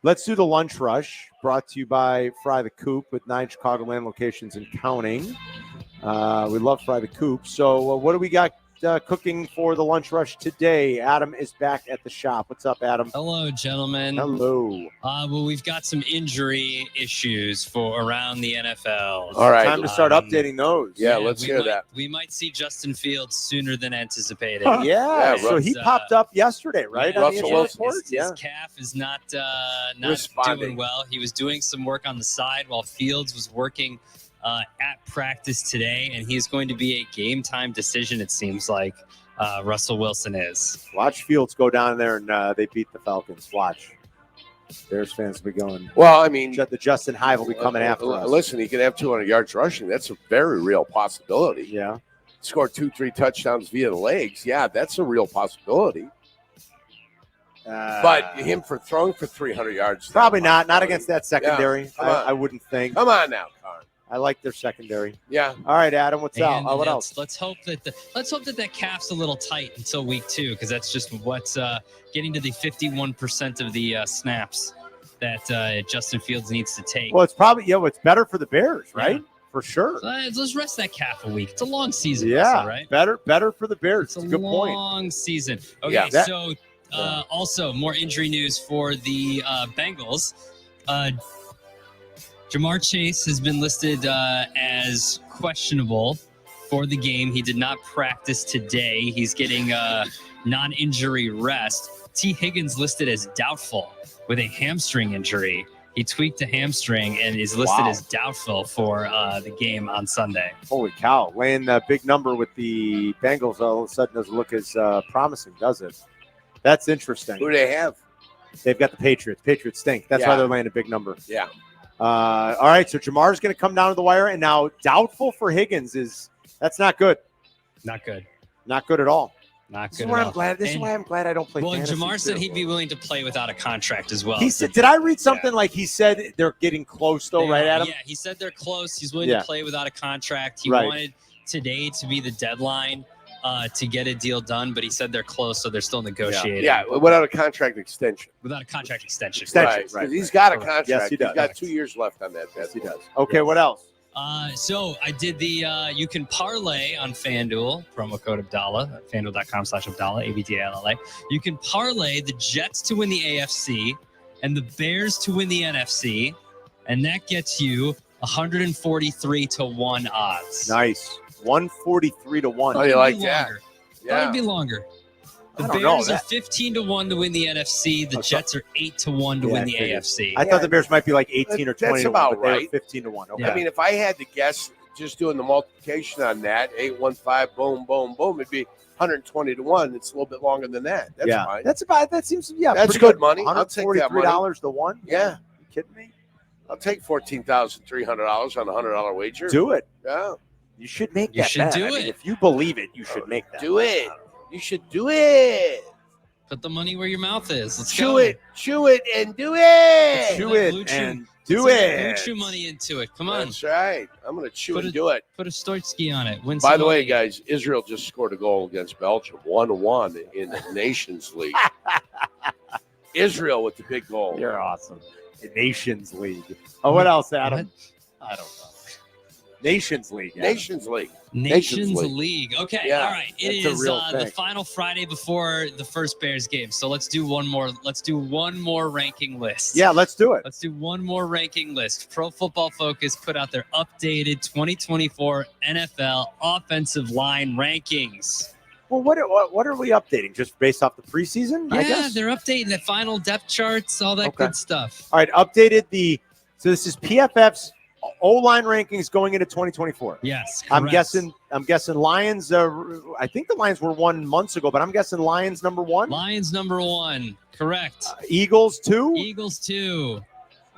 Let's do the lunch rush, brought to you by Fry the Coop with 9 Chicagoland locations and counting. We love Fry the Coop. So what do we got cooking for the lunch rush today? Adam is back at the shop. What's up, Adam? Hello, gentlemen. Hello. Well, we've got some injury issues for around the NFL. All right. Time to start updating those. Yeah, let's hear that. We might see Justin Fields sooner than anticipated. Yeah, so he popped up yesterday, right? Yeah, Russell Wilson. His calf is not Responding. doing well. He was doing some work on the side while Fields was working at practice today, and he's going to be a game-time decision, it seems like. Russell Wilson is. Watch Fields go down there and they beat the Falcons. Watch. Bears fans will be going. Well, I mean, the Justin Hive will be coming after us. Listen, he could have 200 yards rushing. That's a very real possibility. Yeah. Score 2-3 touchdowns via the legs. Yeah, that's a real possibility. But him for throwing for 300 yards. Probably not. Not against that secondary. Yeah, I wouldn't think. Come on now, Carm. I like their secondary. Yeah. All right, Adam. What's up? What else? else? Let's hope that calf's a little tight until week 2, because that's just what's getting to the 51% of the snaps that Justin Fields needs to take. Well, it's probably it's better for the Bears, right? Yeah. For sure. So let's rest that calf a week. It's a long season. Yeah. Russell, right. Better for the Bears. It's a good point. Long season. Okay. Yeah, so also more injury news for the Bengals. Jamar Chase has been listed as questionable for the game. He did not practice today. He's getting non-injury rest. T. Higgins listed as doubtful with a hamstring injury. He tweaked a hamstring and is listed as doubtful for the game on Sunday. Holy cow. Laying a big number with the Bengals all of a sudden doesn't look as promising, does it? That's interesting. Who do they have? They've got the Patriots. Patriots stink. That's why they're laying a big number. Yeah. All right, so Jamar's going to come down to the wire, and now doubtful for Higgins that's not good. Not good. Not good at all. Not This good is why at I'm all. glad. This is why I'm glad I don't play. Well, fantasy Jamar said too. he'd be willing to play without a contract as well. He said, did I read something like he said they're getting close though, right, Adam? Yeah, he said they're close. He's willing to play without a contract. He wanted today to be the deadline to get a deal done, but he said they're close, so they're still negotiating. Yeah, without a contract extension. Without a contract extension. Right. He's got a contract. Yes, he does. He's got 2 years left on that. Yes, he does. Okay, what else? So I did the you can parlay on FanDuel, promo code Abdallah, FanDuel.com/Abdallah, ABDALLA. You can parlay the Jets to win the AFC and the Bears to win the NFC, and that gets you 143-1 odds. Nice. 143-1. Oh, you like that? Yeah. It'd be longer. The Bears are 15-1 to win the NFC. The Jets are 8-1 to win the AFC. I thought the Bears might be like 18 or 20. That's about right. 15-1. Okay. I mean, if I had to guess, just doing the multiplication on that, 815, boom, boom, boom, it'd be 120-1. It's a little bit longer than that. That's fine. That's about. That seems. Yeah, that's good money. I'll take that money. $143 to 1. Yeah. You kidding me? I'll take $14,300 on a $100 wager. Do it. Yeah. You should make that. You should bet. do I mean, it. if you believe it, you should make that. Do it. You should do it. Put the money where your mouth is. Let's Chew go. it, chew it, and do it. Chew Like it Blue Chew. and do Let's it. get Blue Chew money into it. Come on. That's right. I'm going to chew Put and do it. Put a Stoitsky on it. Win By some the way, money. guys, Israel just scored a goal against Belgium, 1-1 in the Nations League. Israel with the big goal. You're awesome. The Nations League. Oh, what else, Adam? I don't know. Nations League. Adam. Nations League. Nations League. Okay, Yeah, all right. It that's a is real the thing. final Friday before the first Bears game. So let's do one more. Let's do one more ranking list. Yeah, let's do it. Let's do one more ranking list. Pro Football Focus put out their updated 2024 NFL offensive line rankings. Well, what are we updating? Just based off the preseason? I Yeah, guess? they're updating the final depth charts, all that good stuff. All right, updated so this is PFF's O-line rankings going into 2024. Yes, I'm correct. guessing Lions. I think the Lions were 1 month ago, but I'm guessing Lions number 1. Lions number 1. Correct. Eagles 2. Eagles 2.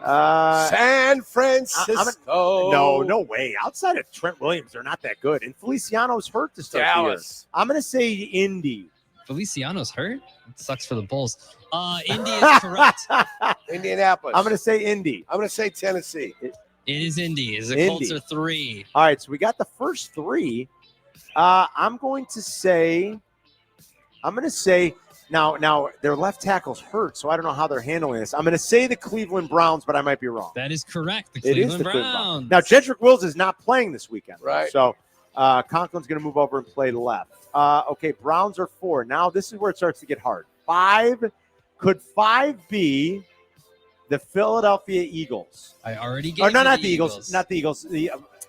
San Francisco. No way. Outside of Trent Williams, they're not that good. And Feliciano's hurt to start the year. Dallas. I'm going to say Indy. Feliciano's hurt? It sucks for the Bulls. Indy is correct. Indianapolis. I'm going to say Indy. I'm going to say Tennessee. It is Indy. The Colts are 3. All right, so we got the first 3. I'm going to say Now their left tackle's hurt, so I don't know how they're handling this. I'm going to say the Cleveland Browns, but I might be wrong. That is correct. The It is Cleveland the Cleveland Browns. Now, Jedrick Wills is not playing this weekend. Right. So Conklin's going to move over and play left. Okay, Browns are 4. Now this is where it starts to get hard. 5. Could 5 be the Philadelphia Eagles? I already gave Or no, you not the Eagles. Not the Eagles.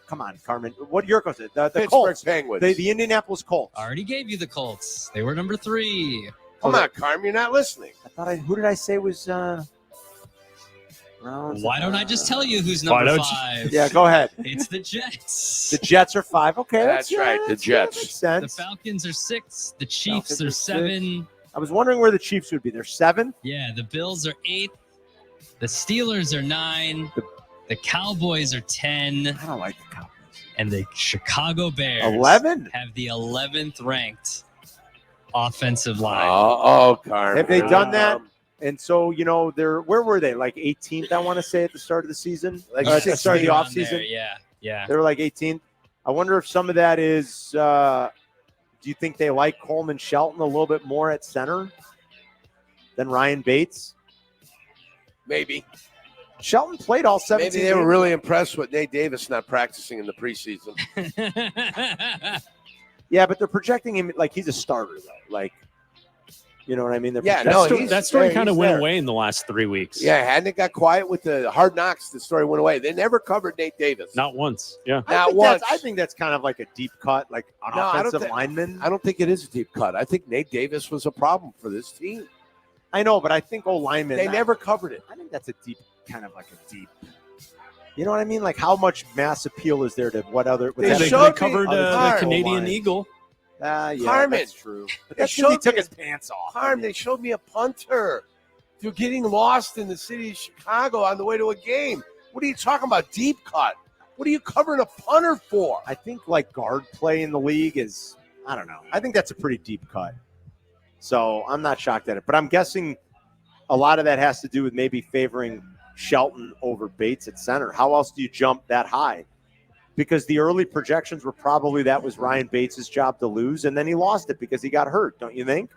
Come on, Carmen. What Jurko said? The Pittsburgh Colts. Penguins. The Indianapolis Colts. I already gave you the Colts. They were number 3. Come on, Carmen, you're not listening. I thought who did I say was Browns? Why don't I just tell you who's number 5? Yeah, go ahead. It's the Jets. The Jets are 5. Okay, That's right, the Jets. Makes The sense. Falcons are 6. The Chiefs Falcons are are 7. I was wondering where the Chiefs would be. They're 7. Yeah, the Bills are 8. The Steelers are 9. The Cowboys are 10. I don't like the Cowboys. And the Chicago Bears 11. have the 11th ranked offensive line. Oh, Carmen. Have they done that? And so, where were they? Like 18th, I want to say, at the start of the season? Like At the start of the Around there, offseason? Yeah. They were like 18th. I wonder if some of that is, do you think they like Coleman Shelton a little bit more at center than Ryan Bates? Maybe. Shelton played all 17 Maybe they were games. really impressed with Nate Davis not practicing in the preseason. Yeah, but they're projecting him like he's a starter, though. Like, you know what I mean? They're Yeah, projecting- no, That story he's kind of went there. away in the last 3 weeks. Yeah, hadn't it got quiet with the Hard Knocks, the story went away. They never covered Nate Davis. Not once. Yeah. I think that's kind of like a deep cut, like an No, I don't offensive think- lineman. I don't think it is a deep cut. I think Nate Davis was a problem for this team. I know, but I think linemen. They never covered it. I think that's a deep, kind of like a deep. You know what I mean? Like how much mass appeal is there to what other? They Yeah, they showed me covered other the time. Canadian O-line. Eagle. Yeah, Carmen. that's true. But They that's 'cause he showed took me- his pants off. Harm, they showed me a punter. You're getting lost in the city of Chicago on the way to a game. What are you talking about? Deep cut. What are you covering a punter for? I think like guard play in the league is, I don't know. I think that's a pretty deep cut. So I'm not shocked at it. But I'm guessing a lot of that has to do with maybe favoring Shelton over Bates at center. How else do you jump that high? Because the early projections were probably that was Ryan Bates' job to lose, and then he lost it because he got hurt, don't you think?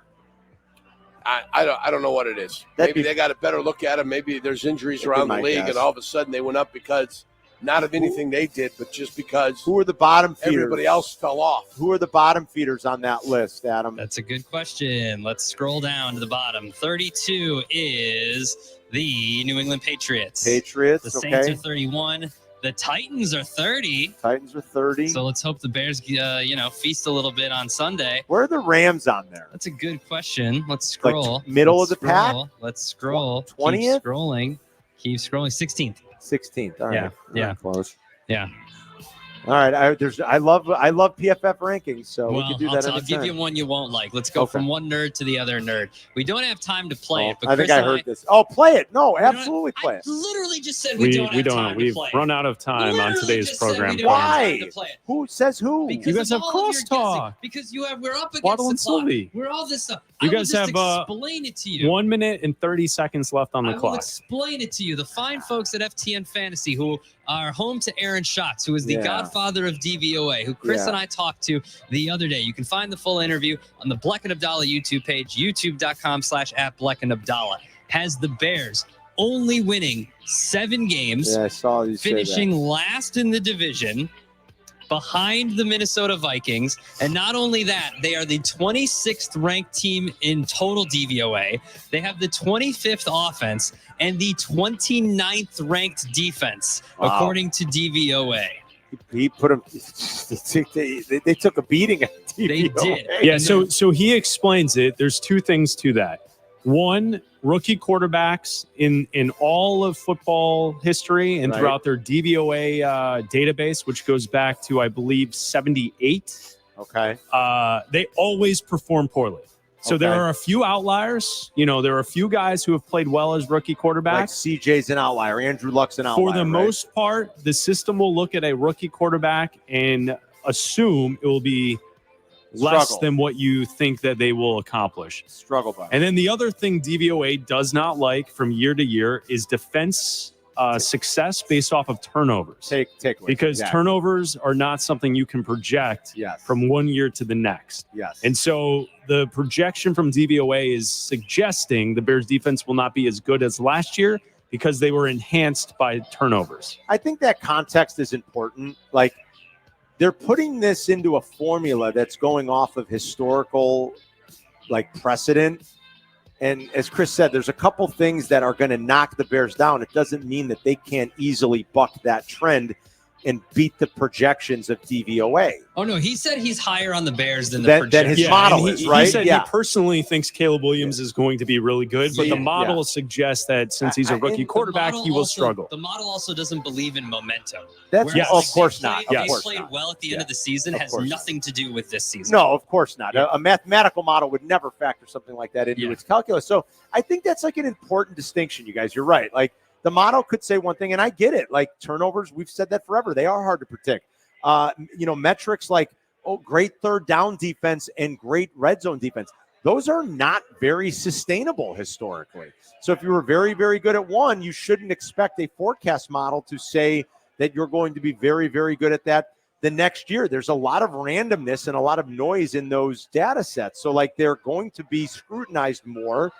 I don't know what it is. That'd Maybe be- they got a better look at him. Maybe there's injuries That'd be around the my league, guess. and all of a sudden they went up because not of anything they did, but just because Who are the bottom feeders? everybody else fell off. Who are the bottom feeders on that list, Adam? That's a good question. Let's scroll down to the bottom. 32 is the New England Patriots. Patriots, The Saints okay. are 31. The Titans are 30. Titans are 30. So let's hope the Bears, feast a little bit on Sunday. Where are the Rams on there? That's a good question. Let's scroll. middle Let's of the pack? scroll. Let's scroll. 20th? Keep scrolling. Keep scrolling. 16th. 16th. All right. Yeah, All yeah. right, close. Yeah. All right. I love PFF rankings, so we Well, can do I'll, that. I'll give you one you won't like. Let's go Okay. from one nerd to the other nerd. We don't have time to play it, but I think Chris I and heard this. Oh, play it. No, don't have- absolutely play I it. literally just said we don't have time to We've play. run out of time on Literally today's just said we program. don't have Why? time to play it. Who says who? Because You guys of have all of your crosstalk. guessing. Because we're up against Waddle the and clock. Sylvie. We're all this stuff. You I will guys just have, explain it to you. 1 minute and 30 seconds left on the I will clock. explain it to you. The fine folks at FTN Fantasy, who are home to Aaron Schatz, who is the Yeah. godfather of DVOA, who Chris Yeah. and I talked to the other day. You can find the full interview on the Bleck and Abdallah YouTube page, youtube.com/@BleckandAbdallah, has the Bears only winning 7 games, Yeah, I saw you say finishing last in the division, behind the Minnesota Vikings. And not only that, they are the 26th ranked team in total DVOA. They have the 25th offense and the 29th ranked defense, Wow. according to DVOA. that. He put him. They took a beating at They DVOA. did. Yeah, so he explains it. There's 2 things to that. One, rookie quarterbacks in all of football history and Right. throughout their DVOA database, which goes back to, I believe, 78, Okay. they always perform poorly. So there Okay. are a few outliers. There are a few guys who have played well as rookie Like quarterbacks. CJ's an outlier. Andrew Luck's an outlier. For the right? most part, the system will look at a rookie quarterback and assume it will be less Struggle. than what you think that they will accomplish. Struggle by. And then the other thing DVOA does not like from year to year is defense success based off of turnovers. Take Because turnovers are not something you can project from one year to the next. Yes. And so the projection from DVOA is suggesting the Bears defense will not be as good as last year because they were enhanced by turnovers. I think that context is important. Like, they're putting this into a formula that's going off of historical, like, precedent. And as Chris said, there's a couple things that are going to knock the Bears down. It doesn't mean that they can't easily buck that trend and beat the projections of DVOA. Oh, no, he said he's higher on the Bears than the Than projection. his model is, right? He said he personally thinks Caleb Williams is going to be really good, but the model suggests that since he's a rookie quarterback, he will struggle. The model also doesn't believe in momentum. That's of course not. They played well at the end of the season, has nothing to do with this season. No, of course not. A mathematical model would never factor something like that into its calculus. So I think that's like an important distinction, you guys. You're right. Like, the model could say one thing, and I get it. Like, turnovers, we've said that forever. They are hard to predict. Metrics like great third down defense and great red zone defense, those are not very sustainable historically. So if you were very, very good at one, you shouldn't expect a forecast model to say that you're going to be very, very good at that the next year. There's a lot of randomness and a lot of noise in those data sets. So, like, they're going to be scrutinized more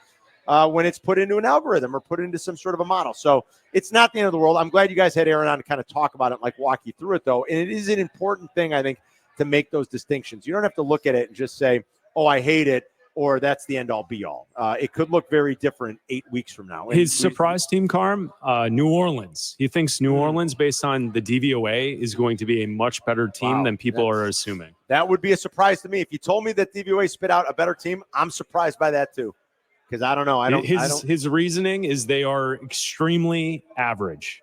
when it's put into an algorithm or put into some sort of a model. So it's not the end of the world. I'm glad you guys had Aaron on to kind of talk about it, like walk you through it, though. And it is an important thing, I think, to make those distinctions. You don't have to look at it and just say, oh, I hate it, or that's the end all be all. It could look very different 8 weeks from now. His surprise team, Carm, New Orleans. He thinks New Orleans, based on the DVOA, is going to be a much better team than people are assuming. That would be a surprise to me. If you told me that DVOA spit out a better team, I'm surprised by that too. Because I don't know. His reasoning is they are extremely average.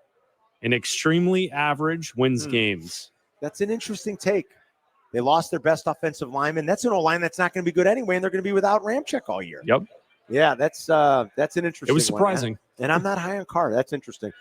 And extremely average wins games. That's an interesting take. They lost their best offensive lineman. That's an O-line that's not going to be good anyway, and they're going to be without Ramczyk all year. Yep. Yeah, that's an interesting. It was surprising. And I'm not high on Carr. That's interesting.